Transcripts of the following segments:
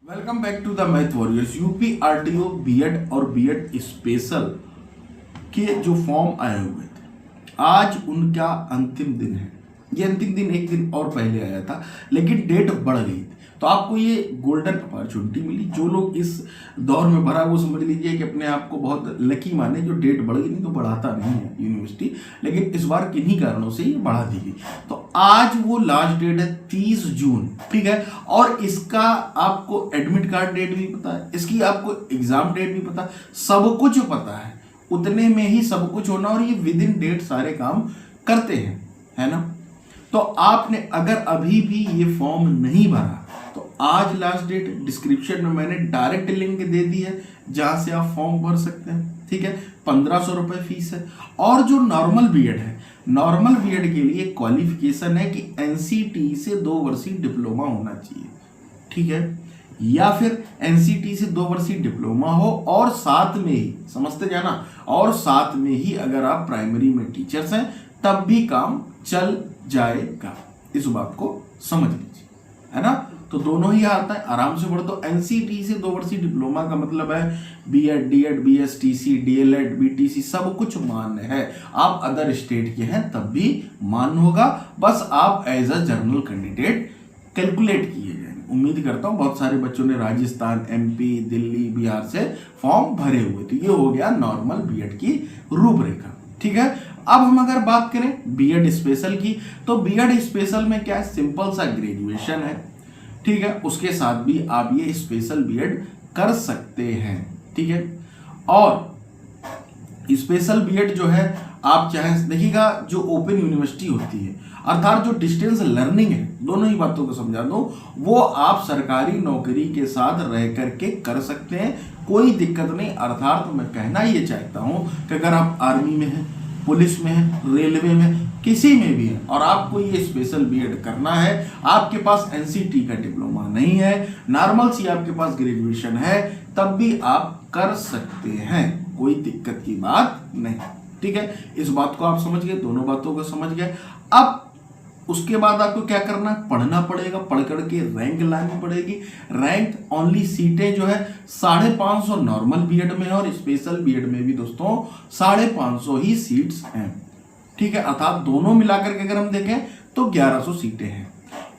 Welcome back to the math warriors. UP RTO BEd और BEd special के जो form आए हुए थे, आज उनका अंतिम दिन है। ये अंतिम दिन एक दिन और पहले आया था, लेकिन डेट बढ़ गई थी, तो आपको ये गोल्डन अपॉर्चुनिटी मिली। जो लोग इस दौर में भरा वो समझ लीजिए कि अपने आप को बहुत लकी माने, जो डेट बढ़ गई। नहीं तो बढ़ाता नहीं है यूनिवर्सिटी, लेकिन इस बार किन्हीं कारणों से ये बढ़ा दी गई। तो आज वो लास्ट डेट है 30 जून, ठीक है। और इसका आपको एडमिट कार्ड डेट भी पता है, इसकी आपको एग्जाम डेट भी पता है, सब कुछ पता है। उतने में ही सब कुछ होना, और ये विद इन डेट सारे काम करते हैं, है ना। तो आपने अगर अभी भी ये फॉर्म नहीं भरा तो आज लास्ट डेट। डिस्क्रिप्शन में मैंने डायरेक्ट लिंक दे दी है जहां से आप फॉर्म भर सकते हैं, ठीक है। 1500 रुपए फीस है। और जो नॉर्मल बीएड है, नॉर्मल बीएड के लिए क्वालिफिकेशन है कि एनसीटी से 2 वर्षीय डिप्लोमा होना चाहिए, ठीक है, या फिर एनसीटी से 2 वर्षीय डिप्लोमा हो, और साथ में ही, समझते जाना, और साथ में ही अगर आप प्राइमरी में टीचर्स हैं तब भी काम चल जाएगा। इस बात को समझ लीजिए, है ना। तो दोनों ही आता है, आराम से पढ़ो। तो एनसीटी से 2 वर्षीय डिप्लोमा का मतलब है BEd, DEd, BSTC, DElEd, BTC सब कुछ मान्य है। आप अदर स्टेट के हैं तब भी मान्य होगा, बस आप as a general candidate calculate किए जाएंगे। उम्मीद करता हूं बहुत सारे बच्चों ने राजस्थान, एमपी, दिल्ली, बिहार से फॉर्म भरे हुए। तो ये हो गया नॉर्मल बीएड की रूपरेखा, ठीक है। अब हम अगर बात करें बीएड स्पेशल की, तो बीएड स्पेशल में क्या है, सिंपल सा ग्रेजुएशन है, ठीक है। उसके साथ भी आप ये स्पेशल बीएड कर सकते हैं, ठीक है। और स्पेशल बीएड जो है, आप चाहे देखिएगा, जो ओपन यूनिवर्सिटी होती है, अर्थात जो डिस्टेंस लर्निंग है, दोनों ही बातों को समझा दूं, वो आप सरकारी नौकरी के साथ रह करके कर सकते हैं, कोई दिक्कत नहीं। अर्थात मैं कहना ये चाहता हूं कि अगर आप आर्मी में हैं, पुलिस में है, रेलवे में, किसी में भी है, और आपको ये स्पेशल बीएड करना है, आपके पास एनसीटी का डिप्लोमा नहीं है, नॉर्मल सी आपके पास ग्रेजुएशन है, तब भी आप कर सकते हैं, कोई दिक्कत की बात नहीं, ठीक है। इस बात को आप समझ गए, दोनों बातों को समझ गए। अब उसके बाद आपको क्या करना है, पढ़ना पड़ेगा, पढ़ करके रैंक लानी पड़ेगी। रैंक ओनली सीटें जो है 550 नॉर्मल बीएड में है, और स्पेशल बीएड में भी दोस्तों 550 ही सीट्स हैं, ठीक है। अर्थात दोनों मिलाकर के अगर हम देखें तो 1100 सीटें हैं।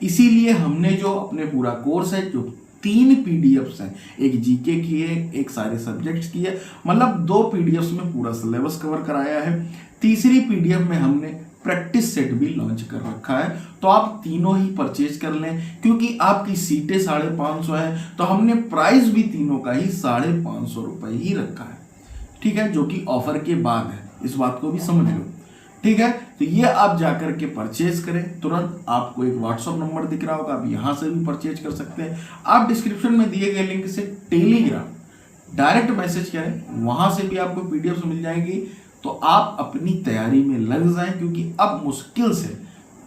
इसीलिए हमने जो अपने पूरा कोर्स है, जो 3 पीडीएफ्स हैं, एक जीके की है, एक सारे सब्जेक्ट्स की है, मतलब 2 पीडीएफ्स में पूरा सिलेबस कवर कराया है। तीसरी पीडीएफ में हमने प्रैक्टिस सेट भी लॉन्च कर रखा है। तो आप तीनों ही परचेज कर लें, क्योंकि आपकी सीटें 550 है, तो हमने प्राइस भी तीनों का ही 550 रुपए ही रखा है, ठीक है, जो कि ऑफर के बाद है। इस बात को भी समझ लो, ठीक है। तो ये आप जाकर के परचेज करें, तुरंत आपको एक व्हाट्सएप नंबर दिख रहा होगा, आप यहां से भी परचेज कर सकते हैं। आप डिस्क्रिप्शन में दिए गए लिंक से टेलीग्राम डायरेक्ट मैसेज करें, वहां से भी आपको पीडीएफ मिल जाएगी। तो आप अपनी तैयारी में लग जाएं, क्योंकि अब मुश्किल से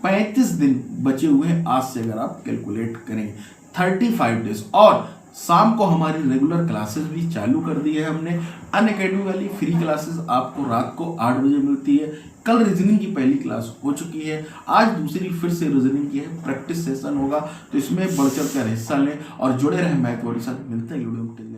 35 दिन बचे हुए हैं आज से, अगर आप कैलकुलेट करेंगे 35 डेज। और शाम को हमारी रेगुलर क्लासेस भी चालू कर दी है हमने। अनअकैडमी वाली फ्री क्लासेस आपको रात को 8 बजे मिलती है। कल रीजनिंग की पहली क्लास हो चुकी है, आज दूसरी फिर से रीजनिंग की है, प्रैक्टिस सेशन होगा, तो इसमें बढ़ चढ़ कर हिस्सा लें और जुड़े रहें मैथ वॉरियर्स के साथ। मिलते हैं वीडियो में।